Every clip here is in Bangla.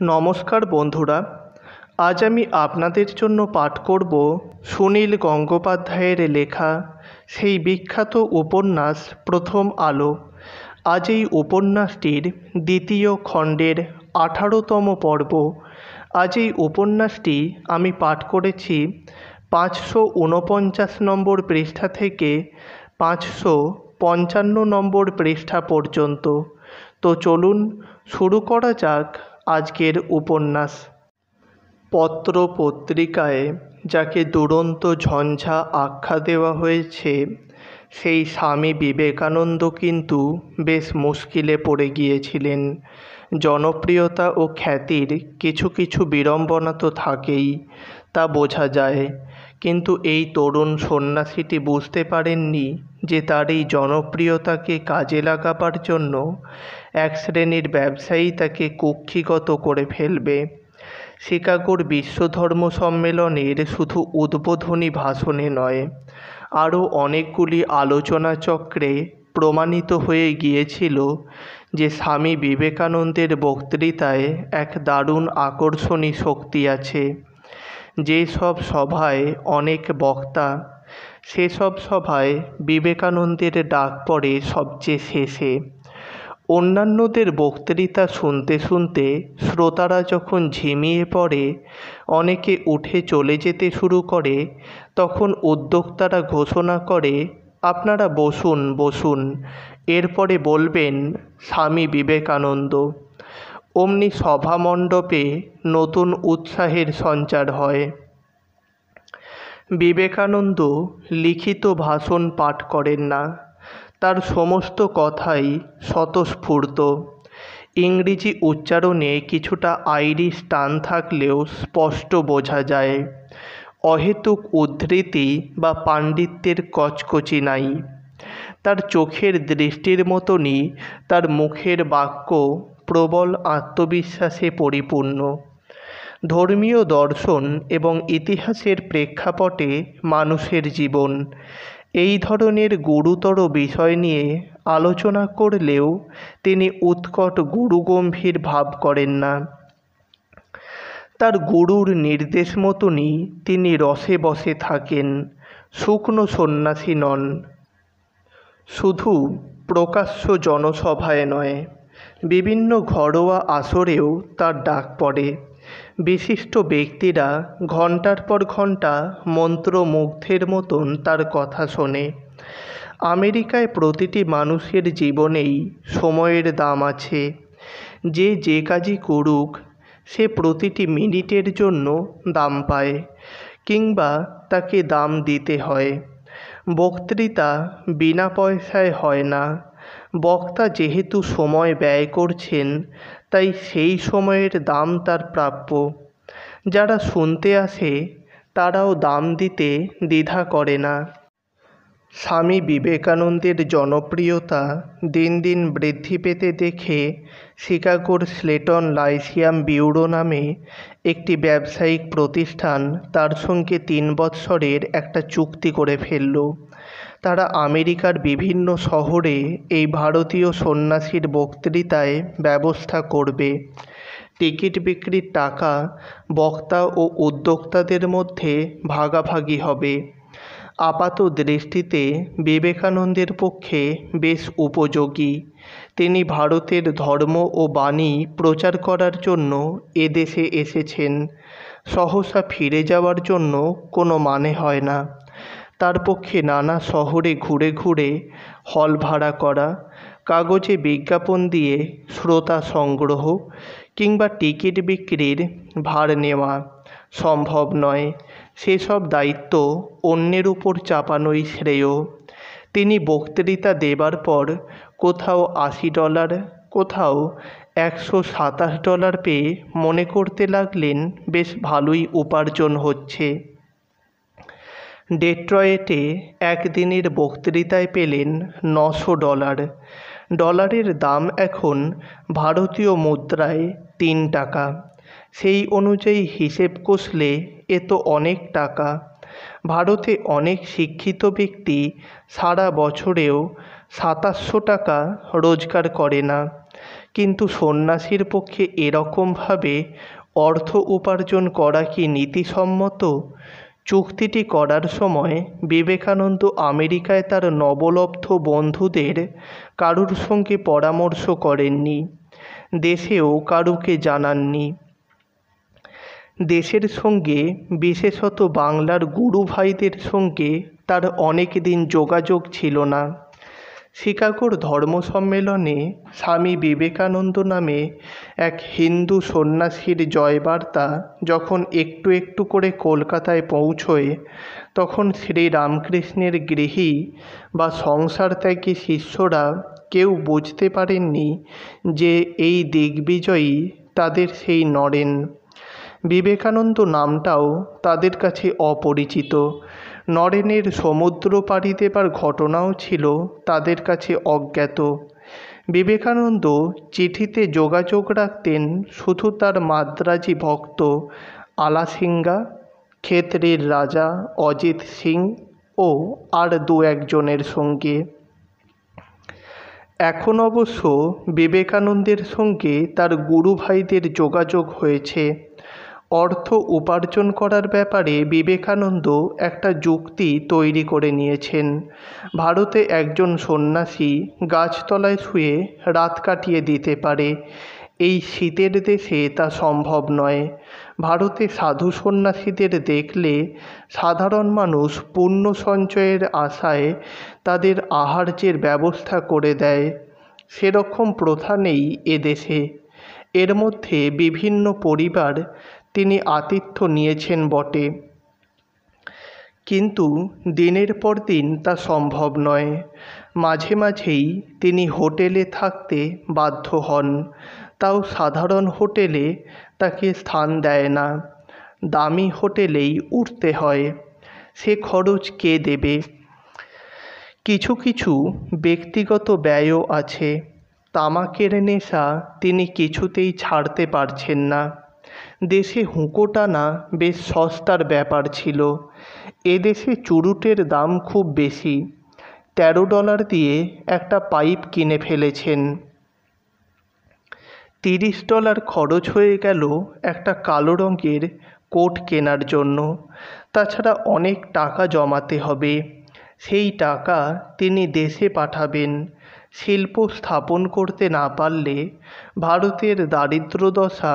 নমস্কার বন্ধুরা, আজ আমি আপনাদের জন্য পাঠ করব সুনীল গঙ্গোপাধ্যায়ের লেখা সেই বিখ্যাত উপন্যাস প্রথম আলো। আজ এই উপন্যাসটির দ্বিতীয় খণ্ডের 18তম পর্ব। আজ এই উপন্যাসটি আমি পাঠ করেছি 549 নম্বর পৃষ্ঠা থেকে 555 নম্বর পৃষ্ঠা পর্যন্ত। তো চলুন শুরু করা যাক আজকের উপন্যাস। পত্র পত্রিকায় যাকে দুরন্ত ঝঞ্ঝা আখ্যা দেওয়া হয়েছে, সেই স্বামী বিবেকানন্দ কিন্তু বেশ মুশকিলে পড়ে গিয়েছিলেন। জনপ্রিয়তা ও খ্যাতির কিছু কিছু বিড়ম্বনা তো থাকেই, তা বোঝা যায়। কিন্তু এই তরুণ সন্ন্যাসীটি বুঝতে পারেননি যে তার এই জনপ্রিয়তাকে কাজে লাগাবার জন্য এক শ্রেণীর ব্যবসায়ী তাকে কুক্ষিগত করে ফেলবে। শিকাগোর বিশ্বধর্ম সম্মেলনের শুধু উদ্বোধনী ভাষণে নয়, আরও অনেকগুলি আলোচনা চক্রে প্রমাণিত হয়ে গিয়েছিল যে স্বামী বিবেকানন্দের বক্তৃতায় এক দারুণ আকর্ষণী শক্তি আছে। যেসব সভায় অনেক বক্তা, সেসব সভায় বিবেকানন্দের ডাক পড়ে সবচেয়ে শেষে। অন্যান্যদের বক্তৃতা শুনতে শুনতে শ্রোতারা যখন ঝিমিয়ে পড়ে, অনেকে উঠে চলে যেতে শুরু করে, তখন উদ্যোক্তারা ঘোষণা করে, আপনারা বসুন বসুন, এরপরে বলবেন স্বামী বিবেকানন্দ। অমনি সভামণ্ডপে নতুন উৎসাহের সঞ্চার হয়। বিবেকানন্দ লিখিত ভাষণ পাঠ করেন না, তার সমস্ত কথাই স্বতঃস্ফূর্ত। ইংরেজি উচ্চারণে কিছুটা আইরিশ টান থাকলেও স্পষ্ট বোঝা যায়। অহেতুক উদ্ধৃতি বা পাণ্ডিত্যের কচকচি নাই। তার চোখের দৃষ্টির মতনই তার মুখের বাক্য প্রবল আত্মবিশ্বাসে পরিপূর্ণ। ধর্মীয় দর্শন এবং ইতিহাসের প্রেক্ষাপটে মানুষের জীবন, এই ধরনের গুরুতর বিষয় নিয়ে আলোচনা করলেও তিনি উৎকট গুরুগম্ভীর ভাব করেন না। তার গুরুর নির্দেশ মতনই তিনি রসে বসে থাকেন, শুকনো সন্ন্যাসী নন। শুধু প্রকাশ্য জনসভায় নয়, বিভিন্ন ঘরোয়া আসরেও তার ডাক পড়ে। বিশিষ্ট ব্যক্তিরা ঘণ্টার পর ঘণ্টা মন্ত্রমুগ্ধের মতন তার কথা শোনে। আমেরিকায় প্রতিটি মানুষের জীবনেই সময়ের দাম আছে। যে যে কাজই করুক, সে প্রতিটি মিনিটের জন্য দাম পায়, কিংবা তাকে দাম দিতে হয়। বক্তৃতা বিনা পয়সায় হয় না। বক্তা যেহেতু সময় ব্যয় করছেন, তাই সেই সময়ের দাম তার প্রাপ্য। যারা শুনতে আসে, তারাও দাম দিতে দ্বিধা করে না। স্বামী বিবেকানন্দের জনপ্রিয়তা দিন দিন বৃদ্ধি পেতে দেখে শিকাগোর স্লেটন লাইসিয়াম ব্যুরো নামে একটি ব্যবসায়িক প্রতিষ্ঠান তার সঙ্গে 3 বৎসরের একটা চুক্তি করে ফেলল। তারা আমেরিকার বিভিন্ন শহরে এই ভারতীয় সন্ন্যাসীর বক্তৃতায় ব্যবস্থা করবে। টিকিট বিক্রির টাকা বক্তা ও উদ্যোক্তাদের মধ্যে ভাগাভাগি হবে। আপাত দৃষ্টিতে বিবেকানন্দের পক্ষে বেশ উপযোগী। তিনি ভারতের ধর্ম ও বাণী প্রচার করার জন্য এদেশে এসেছেন। সহসা ফিরে যাওয়ার জন্য কোনো মানে হয় না। তার পক্ষে নানা শহরে ঘুরে ঘুরে হল ভাড়া করা, কাগজে বিজ্ঞাপন দিয়ে শ্রোতা সংগ্রহ কিংবা টিকিট বিক্রির ভার নেওয়া সম্ভব নয়। সেসব দায়িত্ব অন্যের উপর চাপানোই শ্রেয়। তিনি বক্তৃতা দেবার পর কোথাও $80, কোথাও $127 পেয়ে মনে করতে লাগলেন বেশ ভালোই উপার্জন হচ্ছে। ডেট্রয়েটে একদিনের বক্তৃতায় পেলেন $900। ডলারের দাম এখন ভারতীয় মুদ্রায় 3 টাকা। সেই অনুযায়ী হিসেব কষলে এ তো অনেক টাকা। ভারতে অনেক শিক্ষিত ব্যক্তি সারা বছরেও 2700 টাকা রোজগার করে না। কিন্তু সন্ন্যাসীর পক্ষে এরকমভাবে অর্থ উপার্জন করা কি নীতিসম্মত? চুক্তিটি করার সময় বিবেকানন্দ আমেরিকায় তার নবলব্ধ বন্ধুদের কারুর সঙ্গে পরামর্শ করেননি, দেশেও কারুকে জানাননি। দেশের সঙ্গে, বিশেষত বাংলার গুরু ভাইদের সঙ্গে তার অনেক দিন যোগাযোগ ছিল না। শিকাগোর ধর্ম সম্মেলনে স্বামী বিবেকানন্দ নামে এক হিন্দু সন্ন্যাসীর জয়বার্তা যখন একটু একটু করে কলকাতায় পৌঁছয়, তখন শ্রীরামকৃষ্ণের গৃহী বা সংসার ত্যাগী শিষ্যরা কেউ বুঝতে পারেননি যে এই দিগ্বিজয়ী তাদের সেই নরেন। বিবেকানন্দ নামটাও তাদের কাছে অপরিচিত। নরেনের সমুদ্র পাড়ি দেবার ঘটনাও ছিল তাদের কাছে অজ্ঞাত। বিবেকানন্দ চিঠিতে যোগাযোগ রাখতেন শুধু তার মাদ্রাজি ভক্ত আলাসিঙ্গা, খেতড়ির রাজা অজিত সিং ও আর দু একজনের সঙ্গে। এখন অবশ্য বিবেকানন্দের সঙ্গে তার গুরু ভাইদের যোগাযোগ হয়েছে। অর্থ উপার্জন করার ব্যাপারে বিবেকানন্দ একটা যুক্তি তৈরি করে নিয়েছেন। ভারতে একজন সন্ন্যাসী গাছতলায় শুয়ে রাত কাটিয়ে দিতে পারে, এই শীতের দেশে তা সম্ভব নয়। ভারতে সাধু সন্ন্যাসীদের দেখলে সাধারণ মানুষ পুণ্য সঞ্চয়ের আশায় তাদের আহার্যের ব্যবস্থা করে দেয়। সেরকম প্রথা নেই এদেশে। এর মধ্যে বিভিন্ন পরিবার তিনি আতিথ্য নিয়েছেন বটে, কিন্তু দিনের পর দিন তা সম্ভব নয়। মাঝে মাঝেই তিনি হোটেলে থাকতে বাধ্য হন, তাও সাধারণ হোটেলে তাকে স্থান দেয় না, দামি হোটেলেই উঠতে হয়। সে খরচ কে দেবে? কিছু কিছু ব্যক্তিগত ব্যয়ও আছে। তামাকের নেশা তিনি কিছুতেই ছাড়তে পারছেন না। দেশে হুঁকো টানা বেশ সস্তার ব্যাপার ছিল। এদেশে চুরুটের দাম খুব বেশি। $13 দিয়ে একটা পাইপ কিনে ফেলেছেন। $30 খরচ হয়ে গেল একটা কালো রঙের কোট কেনার জন্য। তাছাড়া অনেক টাকা জমাতে হবে। সেই টাকা তিনি দেশে পাঠাবেন। শিল্প স্থাপন করতে না পারলে ভারতের দারিদ্র্যদশা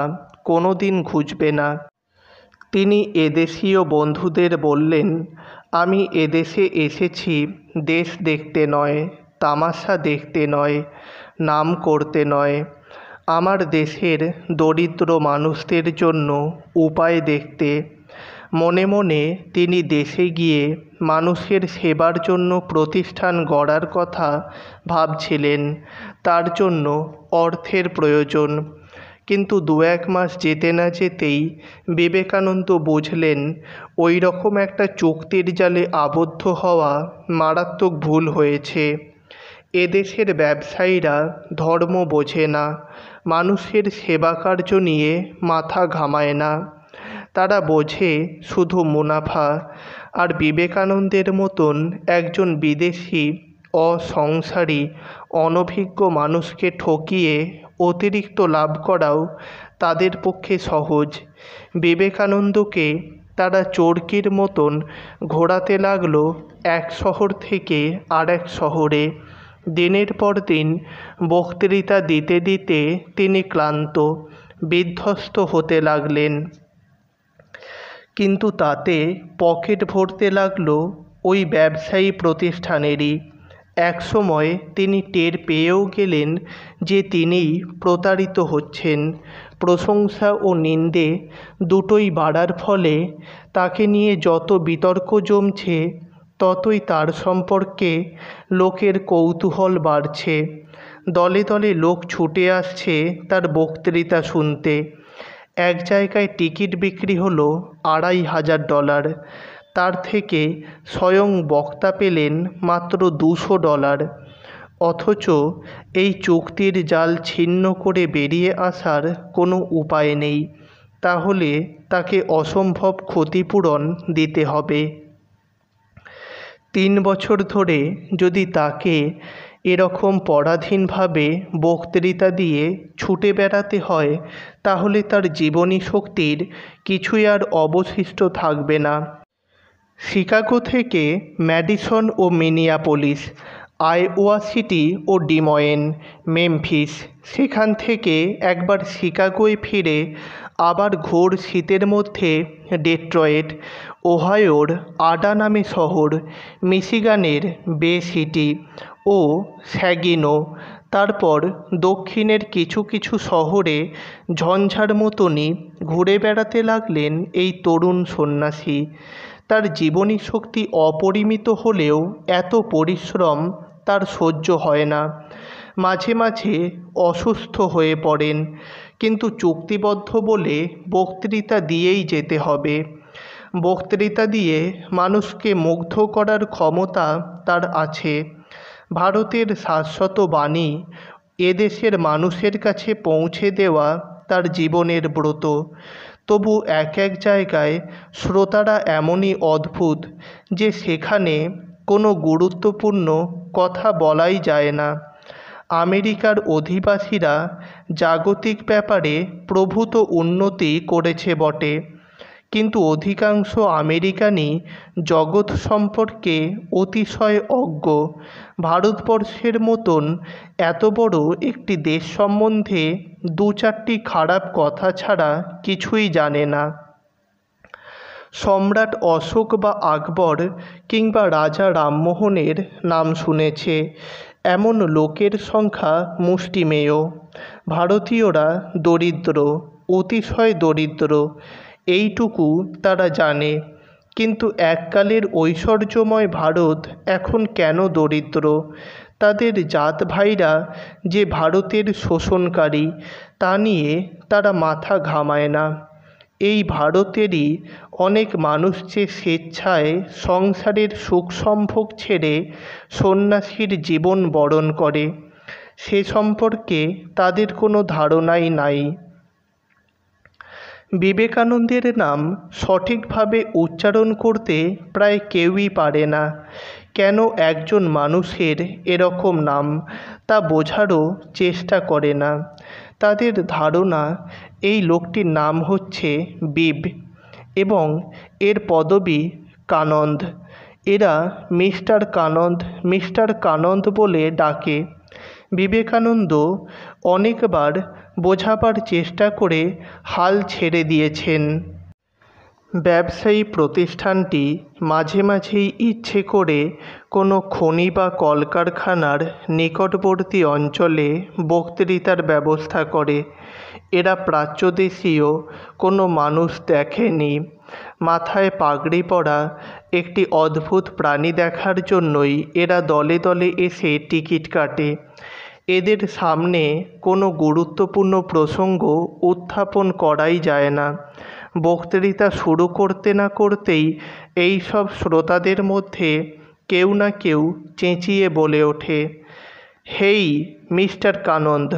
কোনো দিন ঘুচবে না। তিনি এদেশীয় বন্ধুদের বললেন, আমি এদেশে এসেছি দেশ দেখতে নয়, তামাশা দেখতে নয়, নাম করতে নয়। আমার দেশের দরিদ্র মানুষদের জন্য উপায় দেখতে। মনে মনে তিনি দেশে গিয়ে মানুষের সেবার জন্য প্রতিষ্ঠান গড়ার কথা ভাবছিলেন। তার জন্য অর্থের প্রয়োজন। কিন্তু 2-1 মাস যেতে না যেতেই বিবেকানন্দ বুঝলেন ওই রকম একটা চুক্তির জালে আবদ্ধ হওয়া মারাত্মক ভুল হয়েছে। এদেশের ব্যবসায়ীরা ধর্ম বোঝে না, মানুষের সেবা কার্য নিয়ে মাথা ঘামায় না। তারা বোঝে শুধু মুনাফা। আর বিবেকানন্দের মতন একজন বিদেশি অসংসারী অনভিজ্ঞ মানুষকে ঠকিয়ে অতিরিক্ত লাভ করাও তাদের পক্ষে সহজ। বিবেকানন্দকে তারা চোরকির মতন ঘোরাতে লাগলো এক শহর থেকে আরেক শহরে। দিনের পর দিন বক্তৃতা দিতে দিতে তিনি ক্লান্ত, বিধ্বস্ত হতে লাগলেন। কিন্তু তাতে পকেট ভরতে লাগলো ওই ব্যবসায়ী প্রতিষ্ঠানেরই। একসময় তিনি টের পেয়েও গেলেন যে তিনিই প্রতারিত হচ্ছেন। প্রশংসা ও নিন্দে দুটোই বাড়ার ফলে তাকে নিয়ে যত বিতর্ক জমছে, ততই তার সম্পর্কে লোকের কৌতূহল বাড়ছে। দলে দলে লোক ছুটে আসছে তার বক্তৃতা শুনতে। এক জায়গায় টিকিট বিক্রি হলো $2500। তার থেকে স্বয়ং বক্তা পেলেন মাত্র $200। অথচ এই চুক্তির জাল ছিন্ন করে বেরিয়ে আসার কোনো উপায় নেই। তাহলে তাকে অসম্ভব ক্ষতিপূরণ দিতে হবে। 3 বছর ধরে যদি তাকে এরকম পরাধীনভাবে বক্তৃতা দিয়ে ছুটে বেড়াতে হয়, তাহলে তার জীবনী শক্তির কিছুই আর অবশিষ্ট থাকবে না। শিকাগো থেকে ম্যাডিসন ও মিনিয়াপোলিস, আইওয়া সিটি ও ডিময়েন, মেমফিস, সেখান থেকে একবার শিকাগোয় ফিরে আবার ঘোর শীতের মধ্যে ডেট্রয়েট, ওহাইওর আডা নামে শহর, মিশিগানের বে সিটি ও স্যাগিনো, তারপর দক্ষিণের কিছু কিছু শহরে ঝঞ্ঝার মতনই ঘুরে বেড়াতে লাগলেন এই তরুণ সন্ন্যাসী। তার জীবনী শক্তি অপরিমিত হলেও এত পরিশ্রম তার সহ্য হয় না। মাঝে মাঝে অসুস্থ হয়ে পড়েন, কিন্তু চুক্তিবদ্ধ বলে বক্তৃতা দিয়েই যেতে হবে। বক্তৃতা দিয়ে মানুষকে মুগ্ধ করার ক্ষমতা তার আছে। ভারতের শাশ্বত বাণী এদেশের মানুষের কাছে পৌঁছে দেওয়া তার জীবনের ব্রত। তবু এক এক জায়গায় শ্রোতারা এমনই অদ্ভুত যে সেখানে কোনো গুরুত্বপূর্ণ কথা বলাই যায় না। আমেরিকার অধিবাসীরা জাগতিক ব্যাপারে প্রভূত উন্নতি করেছে বটে, কিন্তু অধিকাংশ আমেরিকানই জগৎ সম্পর্কে অতিশয় অজ্ঞ। ভারতবর্ষের মতন এত বড় একটি দেশ সম্বন্ধে দু চারটি খারাপ কথা ছাড়া কিছুই জানে না। সম্রাট অশোক বা আকবর কিংবা রাজা রামমোহনের নাম শুনেছে, এমন লোকের সংখ্যা মুষ্টিমেয়। ভারতীয়রা দরিদ্র, অতিশয় দরিদ্র, এইটুকু তারা জানে। কিন্তু এককালের ঐশ্বর্যময় ভারত এখন কেন দরিদ্র? তাদের জাত ভাইরা যে ভারতের শোষণকারী, তা নিয়ে তারা মাথা ঘামায় না। এই ভারতেরই অনেক মানুষ যে স্বেচ্ছায় সংসারের সুখ সম্ভোগ ছেড়ে সন্ন্যাসীর জীবন বরণ করে, সে সম্পর্কে তাদের কোনো ধারণাই নাই। বিবেকানন্দের নাম সঠিকভাবে উচ্চারণ করতে প্রায় কেউই পারে না। কেন একজন মানুষের এরকম নাম, তা বোঝারও চেষ্টা করে না। তাদের ধারণা এই লোকটির নাম হচ্ছে বিব এবং এর পদবী কানন্দ। এরা মিস্টার কানন্দ বলে ডাকে। বিবেকানন্দ অনেকবার বোঝাবার চেষ্টা করে হাল ছেড়ে দিয়েছেন। ব্যবসায়ী প্রতিষ্ঠানটি মাঝে মাঝেই ইচ্ছে করে কোনো খনি বা কলকারখানার নিকটবর্তী অঞ্চলে বক্তৃতার ব্যবস্থা করে। এরা প্রাচ্যদেশীয় কোনো মানুষ দেখেনি। মাথায় পাগড়ি পরা একটি অদ্ভুত প্রাণী দেখার জন্যই এরা দলে দলে এসে টিকিট কাটে। এদের সামনে কোনো গুরুত্বপূর্ণ প্রসঙ্গ উত্থাপন করাই যায় না। বক্তৃতা শুরু করতে না করতেই এই সব শ্রোতাদের মধ্যে কেউ না কেউ চেঁচিয়ে বলে ওঠে, হেই মিস্টার কানন্দ,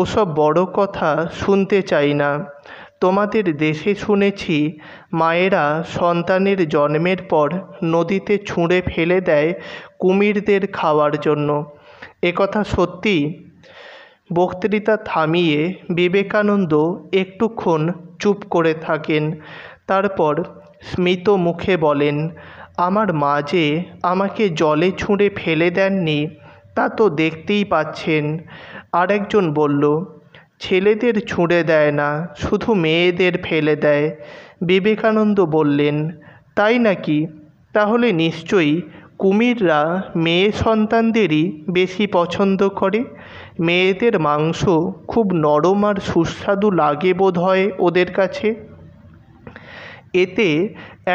ওসব বড় কথা শুনতে চাই না। তোমাদের দেশে শুনেছি মায়েরা সন্তানের জন্মের পর নদীতে ছুঁড়ে ফেলে দেয় কুমিরদের খাওয়ার জন্য। একথা সত্যি? বক্তৃতা থামিয়ে বিবেকানন্দ একটুক্ষণ চুপ করে থাকেন। তারপর স্মিত মুখে বলেন, আমার মা যে আমাকে জলে ছুঁড়ে ফেলে দেননি, তা তো দেখতেই পাচ্ছেন। আরেকজন বলল, ছেলেদের ছুঁড়ে দেয় না, শুধু মেয়েদের ফেলে দেয়। বিবেকানন্দ বললেন, তাই নাকি? তাহলে নিশ্চয়ই কুমিররা মেয়ে সন্তানদেরই বেশি পছন্দ করে। মেয়েদের মাংস খুব নরম আর সুস্বাদু লাগে বোধ হয় ওদের কাছে। এতে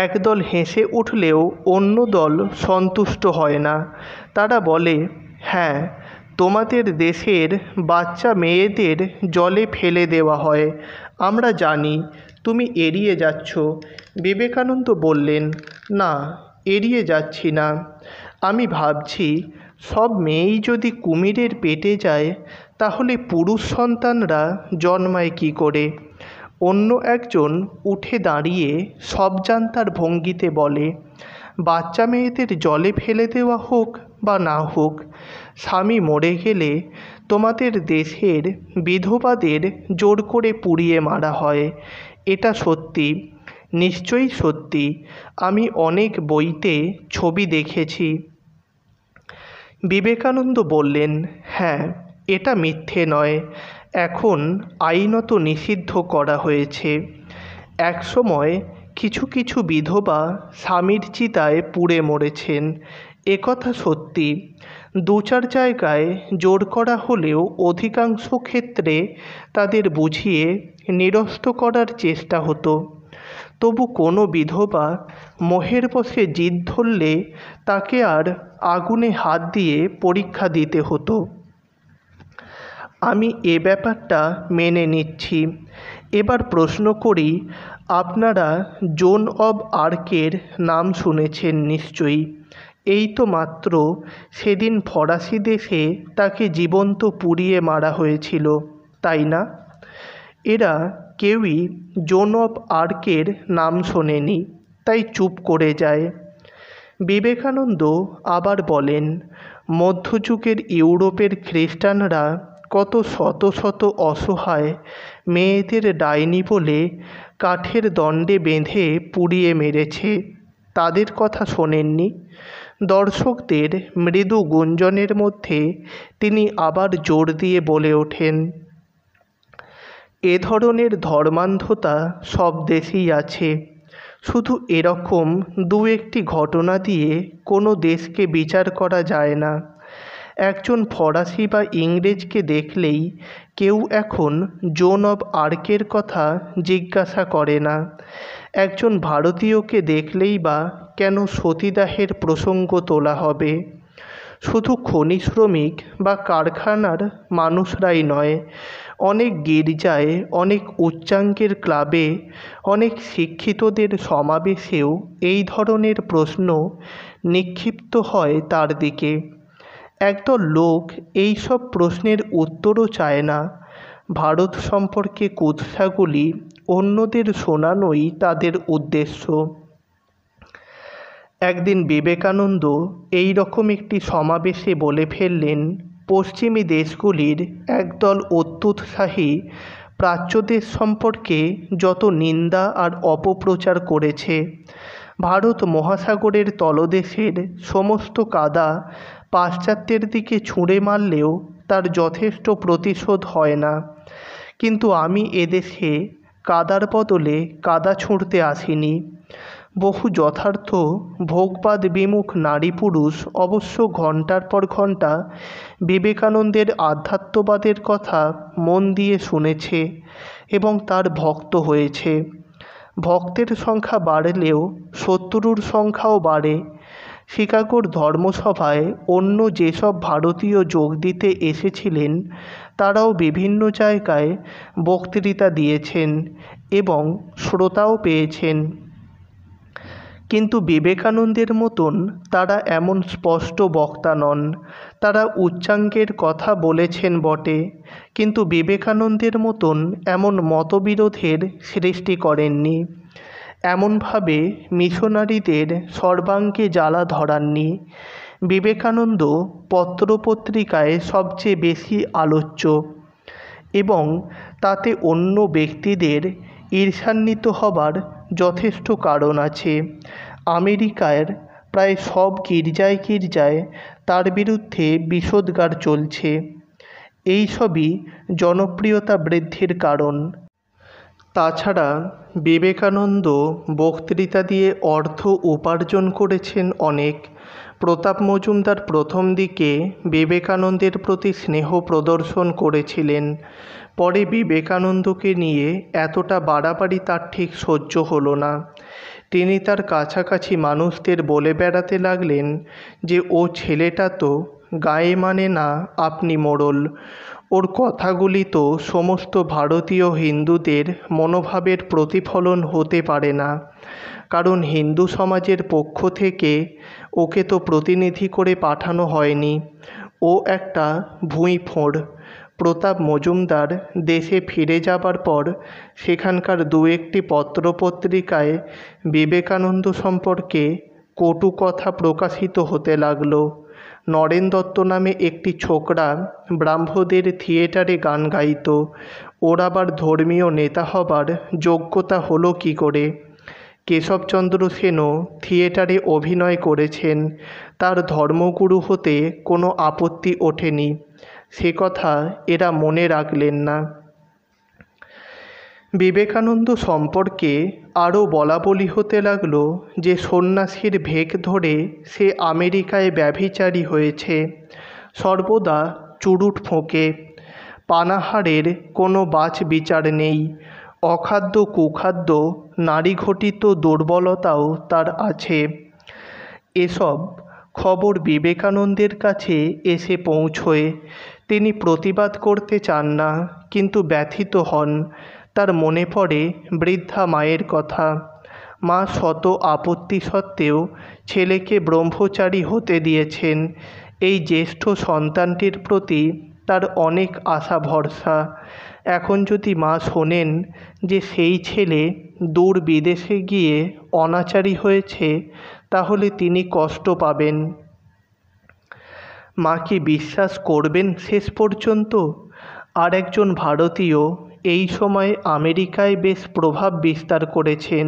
একদল হেসে উঠলেও অন্য দল সন্তুষ্ট হয় না। তারা বলে, হ্যাঁ, তোমাদের দেশের বাচ্চা মেয়েদের জলে ফেলে দেওয়া হয়, আমরা জানি। তুমি এড়িয়ে যাচ্ছ। বিবেকানন্দ বললেন, না, এড়িয়ে যাচ্ছি না। আমি ভাবছি, সব মেয়েই যদি কুমিরের পেটে যায়, তাহলে পুরুষ সন্তানরা জন্মায় কী করে? অন্য একজন উঠে দাঁড়িয়ে সব জানতার ভঙ্গিতে বলে, বাচ্চা মেয়েদের জলে ফেলে দেওয়া হোক বা না হোক, স্বামী মরে গেলে তোমাদের দেশের বিধবাদের জোর করে পুড়িয়ে মারা হয়। এটা সত্যি, নিশ্চয়ই সত্যি। আমি অনেক বইতে ছবি দেখেছি। বিবেকানন্দ বললেন, হ্যাঁ, এটা মিথ্যে নয়। এখন আইনত নিষিদ্ধ করা হয়েছে। একসময় কিছু কিছু বিধবা স্বামীর চিতায় পুড়ে মরেছেন, একথা সত্যি। দু চার জায়গায় জোর করা হলেও অধিকাংশ ক্ষেত্রে তাদের বুঝিয়ে নিরস্ত করার চেষ্টা হতো। তবু কোনো বিধবা মোহের বশে জিদ ধরলে তাকে আর আগুনে হাত দিয়ে পরীক্ষা দিতে হতো। আমি এ ব্যাপারটা মেনে নিচ্ছি। এবার প্রশ্ন করি, আপনারা জোন অব আর্কের নাম শুনেছেন নিশ্চয়ই। এই তো মাত্র সেদিন ফরাসি দেশে তাকে জীবন্ত পুড়িয়ে মারা হয়েছিল, তাই না? এরা কেউই জোন অব আর্কের নাম শোনেনি, তাই চুপ করে যায়। বিবেকানন্দ আবার বলেন, মধ্যযুগের ইউরোপের খ্রিস্টানরা কত শত শত অসহায় মেয়েদের ডাইনি বলে কাঠের দণ্ডে বেঁধে পুড়িয়ে মেরেছে, তাদের কথা শোনেননি? দর্শকদের মৃদু গুঞ্জনের মধ্যে তিনি আবার জোর দিয়ে বলে ওঠেন, এ ধরনের ধর্মান্ধতা সব দেশেই আছে। শুধু এরকম দু একটি ঘটনা দিয়ে কোনো দেশকে বিচার করা যায় না। একজন ফরাসি বা ইংরেজকে দেখলেই কেউ এখন জোন অব আর্কের কথা জিজ্ঞাসা করে না। একজন ভারতীয়কে দেখলেই বা কেন সতীদাহের প্রসঙ্গ তোলা হবে? শুধু খনি শ্রমিক বা কারখানার মানুষরাই নয়, অনেক গির্জায়, অনেক উচ্চাঙ্গের ক্লাবে, অনেক শিক্ষিতদের সমাবেশেও এই ধরনের প্রশ্ন নিক্ষিপ্ত হয় তার দিকে। একদল লোক এই সব প্রশ্নের উত্তরও চায় না। ভারত সম্পর্কে কুৎসাগুলি অন্যদের শোনানোই তাদের উদ্দেশ্য। একদিন বিবেকানন্দ এই রকম একটি সমাবেশে বলে ফেললেন, পশ্চিমী দেশগুলির একদল অত্যুৎসাহী প্রাচ্যদেশ সম্পর্কে যত নিন্দা আর অপপ্রচার করেছে, ভারত মহাসাগরের তলদেশের সমস্ত কাদা পাশ্চাত্যের দিকে ছুঁড়ে মারলেও তার যথেষ্ট প্রতিশোধ হয় না। কিন্তু আমি এদেশে কাদার বদলে কাদা ছুঁড়তে আসিনি। বহু যথার্থ ভোগবাদ বিমুখ নারী পুরুষ অবশ্য ঘণ্টার পর ঘণ্টা বিবেকানন্দের আধ্যাত্মবাদের কথা মন দিয়ে শুনেছে এবং তার ভক্ত হয়েছে। ভক্তের সংখ্যা বাড়লেও শত্রুর সংখ্যাও বাড়ে। শিকাগোর ধর্মসভায় অন্য যেসব ভারতীয় যোগ দিতে এসেছিলেন তারাও বিভিন্ন জায়গায় বক্তৃতা দিয়েছেন এবং শ্রোতাও পেয়েছেন। কিন্তু বিবেকানন্দের মতন তারা এমন স্পষ্ট বক্তা নন। তারা উচ্চাঙ্গের কথা বলেছেন বটে, কিন্তু বিবেকানন্দের মতন এমন মতবিরোধের সৃষ্টি করেননি। এমনভাবে মিশনারিদের সর্বাঙ্গে জ্বালা ধরাননি। বিবেকানন্দ পত্রপত্রিকায় সবচেয়ে বেশি আলোচ্য এবং তাতে অন্য ব্যক্তিদের ঈর্ষান্বিত হবার যথেষ্ট কারণ আছে। আমেরিকার প্রায় সব গির্জায় গির্জায় তার বিরুদ্ধে বিষোদ্গার চলছে। এই সবই জনপ্রিয়তা বৃদ্ধির কারণ। তাছাড়া বিবেকানন্দ বক্তৃতা দিয়ে অর্থ উপার্জন করেছেন অনেক। প্রতাপ মজুমদার প্রথম দিকে বিবেকানন্দের প্রতি স্নেহ প্রদর্শন করেছিলেন, পরে বিবেকানন্দকে নিয়ে এতটা বাড়াবাড়ি তার ঠিক সহ্য হলো না। তিনি তার কাছাকাছি মানুষদের বলে বেড়াতে লাগলেন যে ও ছেলেটা তো গায়ে মানে না আপনি মোড়ল। ওর কথাগুলি তো সমস্ত ভারতীয় হিন্দুদের মনোভাবের প্রতিফলন হতে পারে না, কারণ হিন্দু সমাজের পক্ষ থেকে ওকে তো প্রতিনিধি করে পাঠানো হয়নি। ও একটা ভুঁইফোঁড়। প্রতাপ মজুমদার দেশে ফিরে যাবার পর সেখানকার দু একটি পত্রপত্রিকায় বিবেকানন্দ সম্পর্কে কটু কথা প্রকাশিত হতে লাগলো। নরেন দত্ত নামে একটি ছোকরা ব্রাহ্মদের থিয়েটারে গান গাইত। ওর আবার ধর্মীয় নেতা হবার যোগ্যতা হলো কী করে? কেশবচন্দ্র সেনও থিয়েটারে অভিনয় করেছেন, তার ধর্মগুরু হতে কোনো আপত্তি ওঠেনি। সে কথা এরা মনে রাখলেন না। বিবেকানন্দ সম্পর্কে আরও বলাবলি হতে লাগল যে সন্ন্যাসীর ভেক ধরে সে আমেরিকায় ব্যভিচারী হয়েছে, সর্বদা চুরুট ফোঁকে, পানাহারের কোনো বাছ বিচার নেই, অখাদ্য কুখাদ্য নারীঘটিত দুর্বলতাও তার আছে। এসব খবর বিবেকানন্দের কাছে এসে পৌঁছয়। তিনি প্রতিবাদ করতে চান না, কিন্তু ব্যথিত হন। তার মনে পড়ে বৃদ্ধা মায়ের কথা। মা শত আপত্তি সত্ত্বেও ছেলেকে ব্রহ্মচারী হতে দিয়েছেন। এই জ্যেষ্ঠ সন্তানটির প্রতি তার অনেক আশা ভরসা। এখন যদি মা শোনেন যে সেই ছেলে দূর বিদেশে গিয়ে অনাচারী হয়েছে, তাহলে তিনি কষ্ট পাবেন। মা কি বিশ্বাস করবেন শেষ পর্যন্ত? আর একজন ভারতীয় এই সময় আমেরিকায় বেশ প্রভাব বিস্তার করেছেন।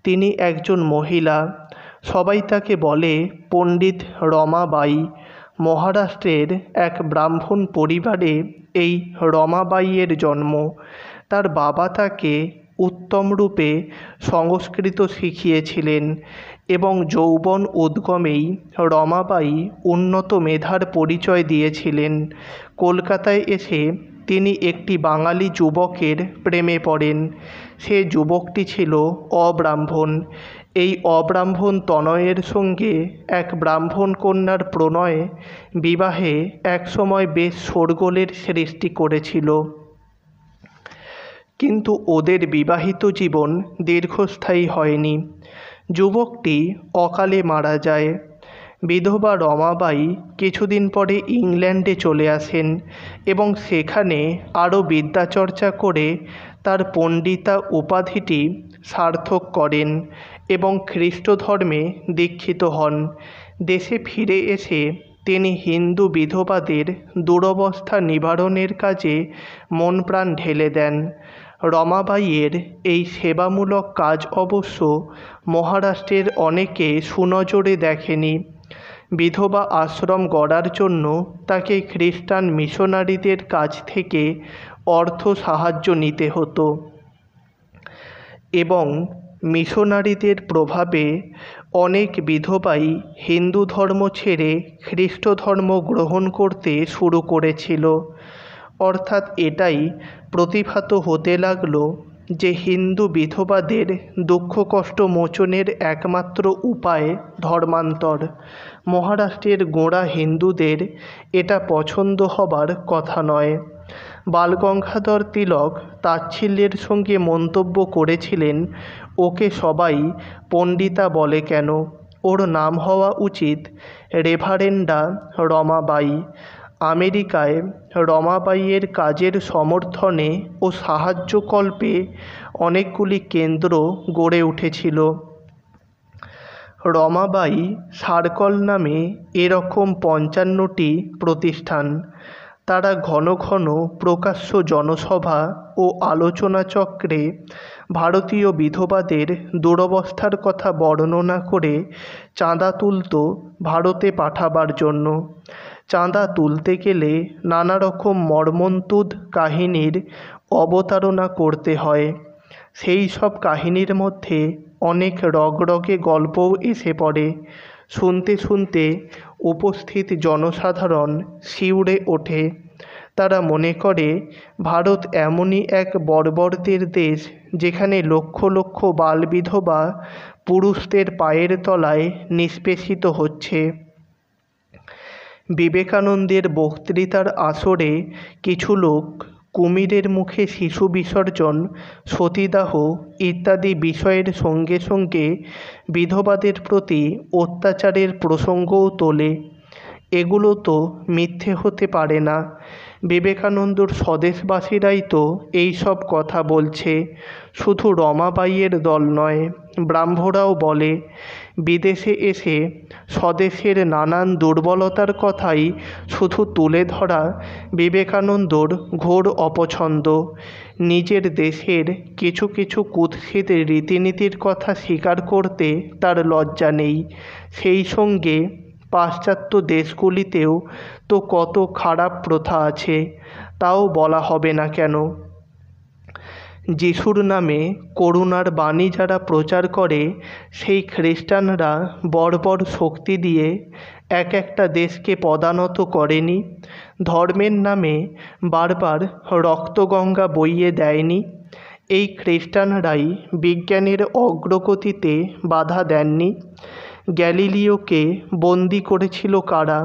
তিনি একজন মহিলা, সবাই তাকে বলে পণ্ডিত রমাবাঈ। মহারাষ্ট্রের এক ব্রাহ্মণ পরিবারে এই রমাবাঈয়ের জন্ম। তার বাবা তাকে উত্তমরূপে সংস্কৃত শিখিয়েছিলেন এবং যৌবন উদ্গমেই রমাবাঈ উন্নত মেধার পরিচয় দিয়েছিলেন। কলকাতায় এসে তিনি একটি বাঙালি যুবকের প্রেমে পড়েন। সে যুবকটি ছিল অব্রাহ্মণ। এই অব্রাহ্মণ তনয়ের সঙ্গে এক ব্রাহ্মণ কন্যার প্রণয় বিবাহে একসময় বেশ শোরগোলের সৃষ্টি করেছিল। কিন্তু ওদের বিবাহিত জীবন দীর্ঘস্থায়ী হয়নি। যুবকটি অকালে মারা যায়। বিধবা রমাবাঈ কিছুদিন পরে ইংল্যান্ডে চলে আসেন এবং সেখানে আরও বিদ্যাচর্চা করে তার পণ্ডিতা উপাধিটি সার্থক করেন এবং খ্রিস্ট ধর্মে দীক্ষিত হন। দেশে ফিরে এসে তিনি হিন্দু বিধবাদের দুরবস্থা নিবারণের কাজে মন প্রাণ ঢেলে দেন। রমাবাঈয়ের এই সেবামূলক কাজ অবশ্য মহারাষ্ট্রের অনেকে সুনজরে দেখেনি। বিধবা আশ্রম গড়ার জন্য তাকে খ্রিস্টান মিশনারিদের কাছ থেকে অর্থ সাহায্য নিতে হতো এবং মিশনারিদের প্রভাবে অনেক বিধবাই হিন্দু ধর্ম ছেড়ে খ্রিস্ট ধর্ম গ্রহণ করতে শুরু করেছিল। অর্থাৎ এটাই প্রতিভাত হতে লাগলো যে হিন্দু বিধবাদের দুঃখ কষ্ট মোচনের একমাত্র উপায় ধর্মান্তর। মহারাষ্ট্রের গোঁড়া হিন্দুদের এটা পছন্দ হবার কথা নয়। বালগঙ্গাধর তিলক তাচ্ছিল্যের সঙ্গে মন্তব্য করেছিলেন, ওকে সবাই পণ্ডিতা বলে কেন? ওর নাম হওয়া উচিত রেভারেন্ডা রমাবাঈ। আমেরিকায় রমাবাঈয়ের কাজের সমর্থনে ও সাহায্যকল্পে অনেকগুলি কেন্দ্র গড়ে উঠেছিল। রমাবাঈ সার্কল নামে এরকম 55টি প্রতিষ্ঠান। তারা ঘন ঘন প্রকাশ্য জনসভা ও আলোচনাচক্রে ভারতীয় বিধবাদের দুরবস্থার কথা বর্ণনা করে চাঁদা তুলত ভারতে পাঠাবার জন্য। চাঁদা তুলতে গেলে নানা রকম মর্মন্তুদ কাহিনীর অবতারণা করতে হয়। সেই সব কাহিনীর মধ্যে অনেক রগরগে গল্পও এসে পড়ে। শুনতে শুনতে উপস্থিত জনসাধারণ শিউরে ওঠে। তারা মনে করে ভারত এমনই এক বর্বরদের দেশ যেখানে লক্ষ লক্ষ বালবিধবা পুরুষদের পায়ের তলায় নিষ্পেষিত হচ্ছে। বিবেকানন্দের বক্তৃতার আসরে কিছু লোক কুমিরের মুখে শিশু বিসর্জন, সতীদাহ ইত্যাদি বিষয়ের সঙ্গে সঙ্গে বিধবাদের প্রতি অত্যাচারের প্রসঙ্গও তোলে। এগুলো তো মিথ্যে হতে পারে না। বিবেকানন্দর স্বদেশবাসীরাই তো এই সব কথা বলছে, শুধু রমাবাইয়ের দল নয়। ব্রাহ্মরাও বলে, বিদেশে এসে স্বদেশের নানান দুর্বলতার কথাই শুধু তুলে ধরা বিবেকানন্দর ঘোর অপছন্দ। নিজের দেশের কিছু কিছু কুৎসিত রীতিনীতির কথা স্বীকার করতে তার লজ্জা নেই। সেই সঙ্গে পাশ্চাত্য দেশগুলিতেও তো কত খারাপ প্রথা আছে, তাও বলা হবে না কেন? যিশুর নামে করুণার বাণী যারা প্রচার করে, সেই খ্রিস্টানরা বর্বর শক্তি দিয়ে এক একটা দেশকে পদানত করেনি? ধর্মের নামে বারবার রক্তগঙ্গা বইয়ে দেয়নি? এই খ্রিস্টানরাই বিজ্ঞানের অগ্রগতিতে বাধা দেননি? গ্যালিলিওকে বন্দি করেছিল কারা?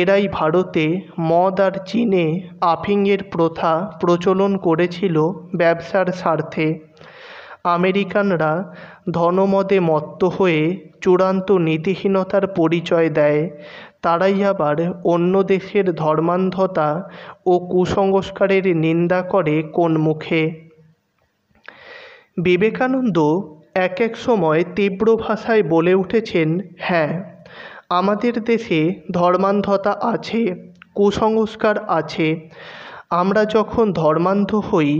এরাই ভারতে মদ আর চীনে আফিংয়ের প্রথা প্রচলন করেছিল ব্যবসার স্বার্থে। আমেরিকানরা ধনমদে মত্ত হয়ে চূড়ান্ত নীতিহীনতার পরিচয় দেয়, তারাই আবার অন্য দেশের ধর্মান্ধতা ও কুসংস্কারের নিন্দা করে কোন মুখে? বিবেকানন্দ এক এক সময় তীব্র ভাষায় বলে উঠেছেন, হ্যাঁ, আমাদের দেশে ধর্মান্ধতা আছে, কুসংস্কার আছে। আমরা যখন ধর্মান্ধ হই,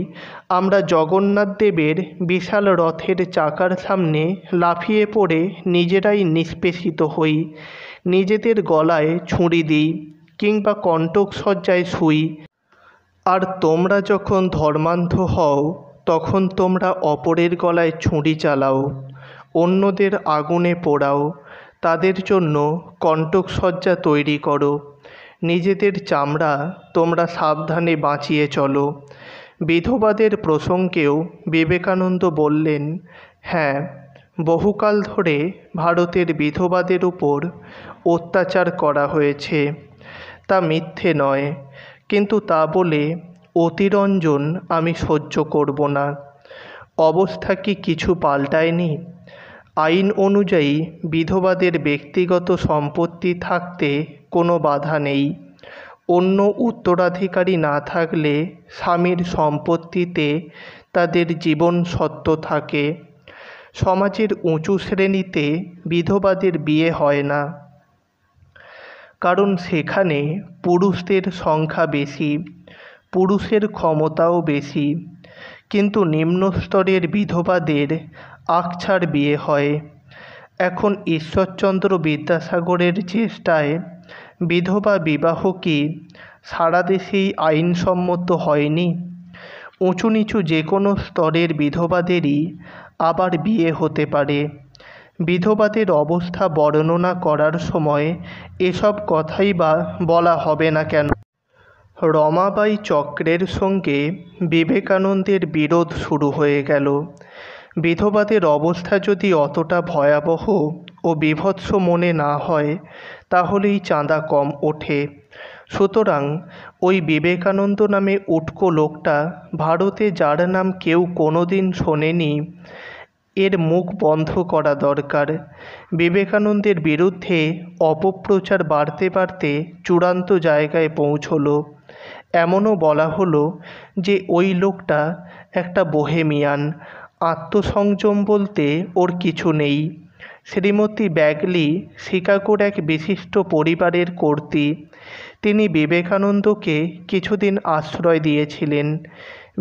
আমরা জগন্নাথ দেবের বিশাল রথের চাকার সামনে লাফিয়ে পড়ে নিজেরাই নিষ্পেষিত হই, নিজেদের গলায় ছুরি দিই কিংবা কণ্টক সজ্জায় শুই। আর তোমরা যখন ধর্মান্ধ হও, তখন তোমরা অপরের গলায় ছুরি চালাও, অন্যদের আগুনে পোড়াও, তাদের জন্য কণ্টক সজ্জা তৈরি করো। নিজেদের চামড়া তোমরা সাবধানে বাঁচিয়ে চলো। বিধবাদের প্রসঙ্গেও বিবেকানন্দ বললেন, হ্যাঁ, বহুকাল ধরে ভারতের বিধবাদের উপর অত্যাচার করা হয়েছে, তা মিথ্যে নয়, কিন্তু তা বলে অতিরঞ্জন আমি সহ্য করব না। অবস্থা কি কিছু পাল্টায়নি? আইন অনুযায়ী বিধবাদের ব্যক্তিগত সম্পত্তি থাকতে কোনো বাধা নেই। অন্য উত্তরাধিকারী না থাকলে স্বামীর সম্পত্তিতে তাদের জীবন সত্ত্ব থাকে। সমাজের উঁচু শ্রেণীতে বিধবাদের বিয়ে হয় না, কারণ সেখানে পুরুষদের সংখ্যা বেশি, পুরুষের ক্ষমতাও বেশি। কিন্তু নিম্ন স্তরের বিধবাদের আকছার বিয়ে হয়। এখন ঈশ্বরচন্দ্র বিদ্যাসাগরের চেষ্টায় বিধবা বিবাহ কি সারা দেশেই আইনসম্মত হয়নি? উঁচু নিচু যে কোনো স্তরের বিধবাদেরই আবার বিয়ে হতে পারে। বিধবাদের অবস্থা বর্ণনা করার সময় এসব কথাই বা বলা হবে না কেন? রমাবাই চক্রের সঙ্গে বিবেকানন্দের বিরোধ শুরু হয়ে গেল। বিধবাদের অবস্থা যদি অতটা ভয়াবহ ও বীভৎস মনে না হয়, তাহলেই চাঁদা কম ওঠে। সুতরাং ওই বিবেকানন্দ নামে উটকো লোকটা, ভারতে যার নাম কেউ কোনোদিন শোনেনি, এর মুখ বন্ধ করা দরকার। বিবেকানন্দের বিরুদ্ধে অপপ্রচার বাড়তে বাড়তে চূড়ান্ত জায়গায় পৌঁছলো। এমনও বলা হলো যে ওই লোকটা একটা বোহেমিয়ান, আত্মসংযম বলতে ওর কিছু নেই। শ্রীমতী ব্যাগলি শিকাগোর এক বিশিষ্ট পরিবারের কর্ত্রী। তিনি বিবেকানন্দকে কিছুদিন আশ্রয় দিয়েছিলেন।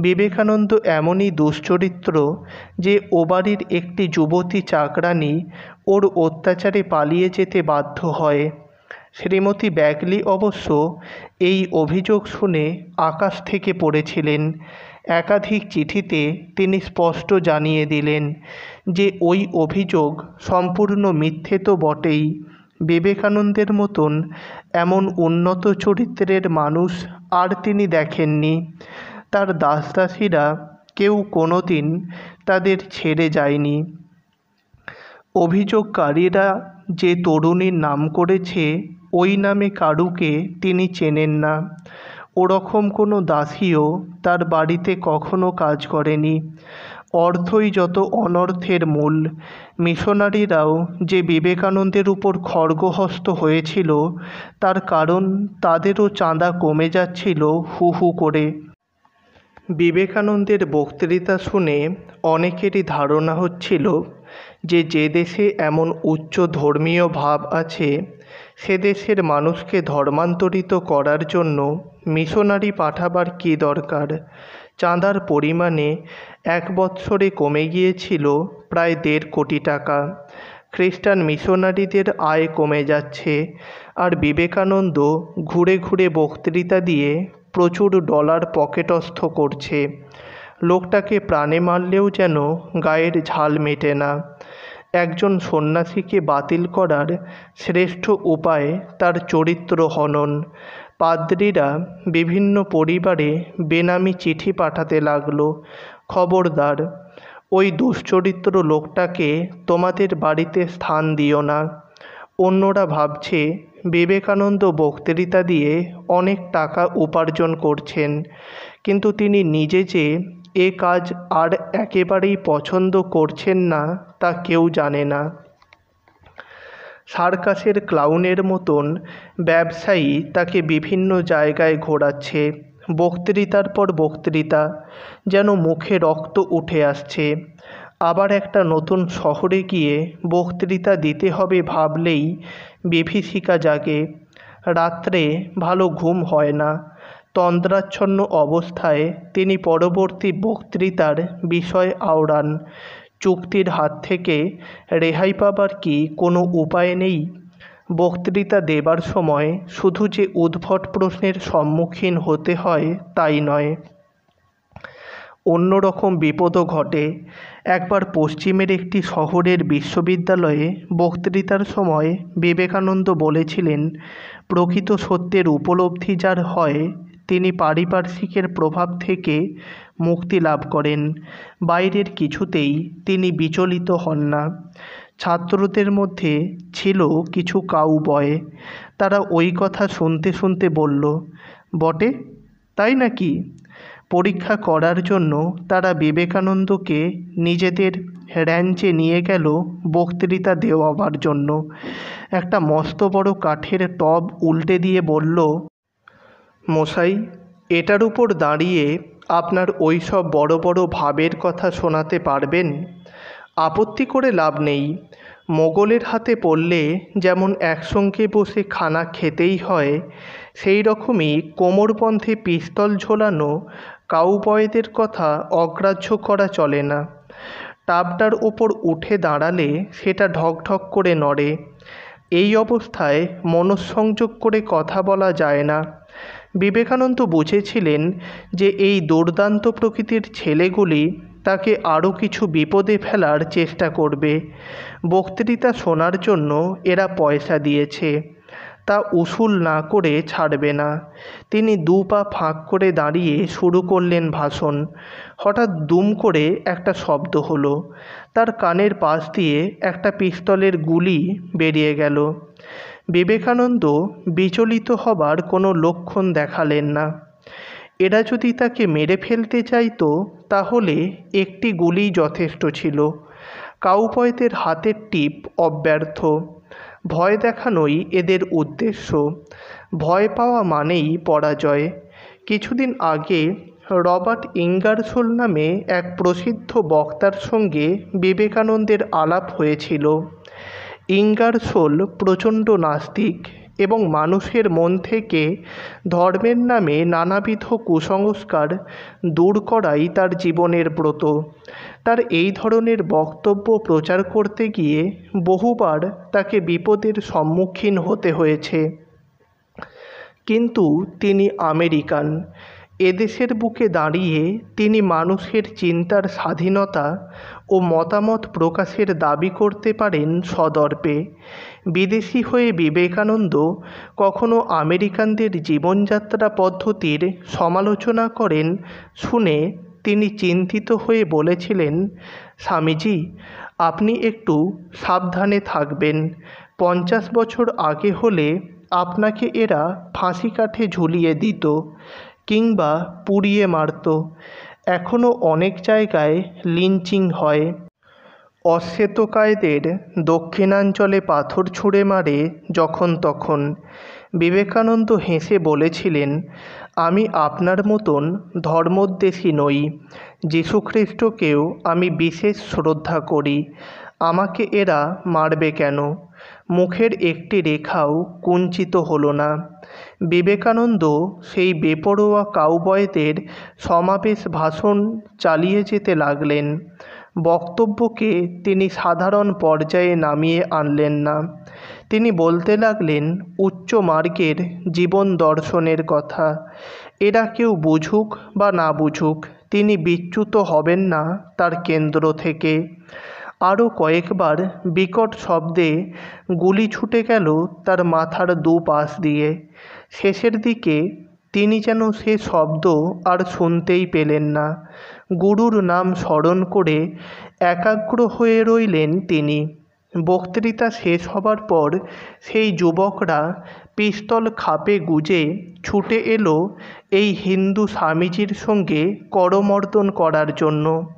বিবেকানন্দ এমনই দুশ্চরিত্র যে ও বাড়ির একটি যুবতী চাকরানী ওর অত্যাচারে পালিয়ে যেতে বাধ্য হয়। শ্রীমতী ব্যাগলি অবশ্য এই অভিযোগ শুনে আকাশ থেকে পড়েছিলেন। একাধিক চিঠিতে তিনি স্পষ্ট জানিয়ে দিলেন যে ওই অভিযোগ সম্পূর্ণ মিথ্যে তো বটেই। বিবেকানন্দের মতন এমন উন্নত চরিত্রের মানুষ আর তিনি দেখেননি। তার দাসদাসীরা কেউ কোনোদিন তাদের ছেড়ে যায়নি। অভিযোগকারীরা যে তরুণীর নাম করেছে, ওই নামে কারুকে তিনি চেনেন না। ওরকম কোনো দাসীও তার বাড়িতে কখনো কাজ করেনি। অর্থই যত অনর্থের মূল। মিশনারিরাও যে বিবেকানন্দের উপর খড়গহস্ত হয়েছিল, তার কারণ তাদেরও চাঁদা কমে যাচ্ছিল হু হু করে। বিবেকানন্দের বক্তৃতা শুনে অনেকেরই ধারণা হচ্ছিল যে দেশে এমন উচ্চ ধর্মীয় ভাব আছে, সে দেশের মানুষকে ধর্মান্তরিত করার জন্য মিশনারি পাঠাবার কী দরকার। চাঁদার পরিমাণে 1 বৎসরে কমে গিয়েছিল প্রায় 1.5 কোটি টাকা। খ্রিস্টান মিশনারিদের আয় কমে যাচ্ছে, আর বিবেকানন্দ ঘুরে ঘুরে বক্তৃতা দিয়ে প্রচুর ডলার পকেটস্থ করছে। লোকটাকে প্রাণে মারলেও যেন গায়ের ঝাল মেটে না। একজন সন্ন্যাসীকে বাতিল করার শ্রেষ্ঠ উপায় তার চরিত্র হনন। পাদ্রীরা বিভিন্ন পরিবারে বেনামি চিঠি পাঠাতে লাগলো, খবরদার, ওই দুশ্চরিত্র লোকটাকে তোমাদের বাড়িতে স্থান দিও না। অন্যরা ভাবছে বিবেকানন্দ বক্তৃতা দিয়ে অনেক টাকা উপার্জন করছেন, কিন্তু তিনি নিজে যে এ কাজ আর একেবারেই পছন্দ করছেন না তা কেউ জানে না। সার্কাসের ক্লাউনের মতন ব্যবসায়ী তাকে বিভিন্ন জায়গায় ঘোরাচ্ছে, বক্তৃতার পর বক্তৃতা, যেন মুখে রক্ত উঠে আসছে। আবার একটা নতুন শহরে গিয়ে বক্তৃতা দিতে হবে ভাবলেই বিভীষিকা জাগে। রাত্রে ভালো ঘুম হয় না। তন্দ্রাচ্ছন্ন অবস্থায় তিনি পরবর্তী বক্তৃতার বিষয় আওড়ান। চুক্তির হাত থেকে রেহাই পাবার কি কোনো উপায় নেই? বক্তৃতা দেবার সময় শুধু যে উদ্ভট প্রশ্নের সম্মুখীন হতে হয় তাই নয়, অন্যরকম বিপদও ঘটে। একবার পশ্চিমের একটি শহরের বিশ্ববিদ্যালয়ে বক্তৃতার সময় বিবেকানন্দ বলেছিলেন, প্রকৃত সত্যের উপলব্ধি যার হয় তিনি পারিপার্শ্বিকের প্রভাব থেকে মুক্তি লাভ করেন, বাইরের কিছুতেই তিনি বিচলিত হন না। ছাত্রদের মধ্যে ছিল কিছু কাউবয়। তারা ওই কথা শুনতে শুনতে বলল, বটে, তাই নাকি? পরীক্ষা করার জন্য তারা বিবেকানন্দকে নিজেদের র্যাঞ্চে নিয়ে গেল বক্তৃতা দেওয়াবার জন্য। একটা মস্ত বড় কাঠের টব উল্টে দিয়ে বলল, মশাই, এটার উপর দাঁড়িয়ে আপনার ওই সব বড় বড় ভাবের কথা শোনাতে পারবেন? আপত্তি করে লাভ নেই। মোগলের হাতে পড়লে যেমন একসঙ্গে বসে খানা খেতেই হয়, সেই রকমই কোমরবন্ধে পিস্তল ঝোলানো কাউবয়দের কথা অগ্রাহ্য করা চলে না। টাবটার ওপর উঠে দাঁড়ালে সেটা ঢকঢক করে নড়ে। এই অবস্থায় মনঃসংযোগ করে কথা বলা যায় না। বিবেকানন্দ বুঝেছিলেন যে এই দুর্দান্ত প্রকৃতির ছেলেগুলি তাকে আরও কিছু বিপদে ফেলার চেষ্টা করবে। বক্তৃতা শোনার জন্য এরা পয়সা দিয়েছে, তা উসুল না করে ছাড়বে না। তিনি 2 পা ফাঁক করে দাঁড়িয়ে শুরু করলেন ভাষণ। হঠাৎ দুম করে একটা শব্দ হলো। তার কানের পাশ দিয়ে একটা পিস্তলের গুলি বেরিয়ে গেল। বিবেকানন্দ বিচলিত হবার কোনো লক্ষণ দেখালেন না। এরা যদি তাকে মেরে ফেলতে চাইতো তাহলে একটি গুলি যথেষ্ট ছিল। কাউবয়দের হাতের টিপ অব্যর্থ। ভয় দেখানোই এদের উদ্দেশ্য। ভয় পাওয়া মানেই পরাজয়। কিছুদিন আগে রবার্ট ইঙ্গারসোল নামে এক প্রসিদ্ধ বক্তার সঙ্গে বিবেকানন্দের আলাপ হয়েছিল। ইঙ্গারসোল প্রচণ্ড নাস্তিক এবং মানুষের মন থেকে ধর্মের নামে নানাবিধ কুসংস্কার দূর করাই তার জীবনের ব্রত। তার এই ধরনের বক্তব্য প্রচার করতে গিয়ে বহুবার তাকে বিপদের সম্মুখীন হতে হয়েছে। কিন্তু তিনি আমেরিকান। এদেশের বুকে দাঁড়িয়ে তিনি মানুষের চিন্তার স্বাধীনতা ও মতামত প্রকাশের দাবি করতে পারেন সদর্পে। বিদেশি হয়ে বিবেকানন্দ কখনো আমেরিকানদের জীবনযাত্রা পদ্ধতির সমালোচনা করেন শুনে তিনি চিন্তিত হয়ে বলেছিলেন, স্বামীজি, আপনি একটু সাবধানে থাকবেন। 50 বছর আগে হলে আপনাকে এরা ফাঁসি কাঠে ঝুলিয়ে দিত কিংবা পুড়িয়ে মারত। এখনও অনেক জায়গায় লিঞ্চিং হয়। অশ্বেতকায়দের দক্ষিণাঞ্চলে পাথর ছুঁড়ে মারে যখন তখন। বিবেকানন্দ হেসে বলেছিলেন, আমি আপনার মতন ধর্মোদ্দেশী নই। যীশুখ্রিস্টকেও আমি বিশেষ শ্রদ্ধা করি। আমাকে এরা মারবে কেন? মুখের একটি রেখাও কুঞ্চিত হলো না। বিবেকানন্দ সেই বেপরোয়া কাউবয়দের সমাবেশ ভাষণ চালিয়ে যেতে লাগলেন। বক্তব্যকে তিনি সাধারণ পর্যায়ে নামিয়ে আনলেন না। তিনি বলতে লাগলেন উচ্চ মার্গের জীবন দর্শনের কথা। এরা কেউ বুঝুক বা না বুঝুক, তিনি বিচ্যুত হবেন না তার কেন্দ্র থেকে। আরও কয়েকবার বিকট শব্দে গুলি ছুটে গেল তার মাথার দুপাশ দিয়ে। শেষের দিকে তিনি যেন সে শব্দ আর শুনতেই পেলেন না। গুরুর নাম স্মরণ করে একাগ্র হয়ে রইলেন তিনি। বক্তৃতা শেষ হবার পর সেই যুবকরা পিস্তল খাপে গুজে ছুটে এলো এই হিন্দু স্বামীজির সঙ্গে করমর্দন করার জন্য।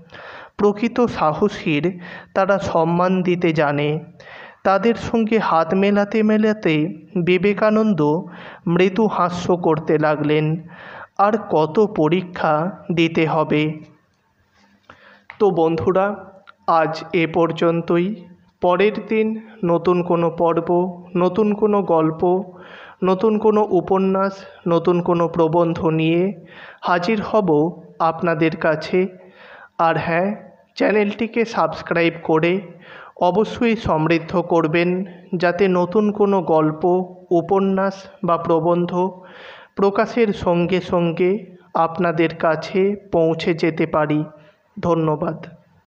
প্রকৃত সাহসীর তারা সম্মান দিতে জানে। তাদের সঙ্গে হাত মেলাতে মেলাতে বিবেকানন্দ মৃদু হাস্য করতে লাগলেন। আর কত পরীক্ষা দিতে হবে। তো বন্ধুরা, আজ এ পর্যন্তই। পরের দিন নতুন কোনো পর্ব, নতুন কোনো গল্প, নতুন কোনো উপন্যাস, নতুন কোনো প্রবন্ধ নিয়ে হাজির হব আপনাদের কাছে। আর হ্যাঁ, চ্যানেলটিকে সাবস্ক্রাইব করে অবশ্যই সমৃদ্ধ করবেন, যাতে নতুন কোনো গল্প, উপন্যাস বা প্রবন্ধ প্রকাশের সঙ্গে সঙ্গে আপনাদের কাছে পৌঁছে যেতে পারি। ধন্যবাদ।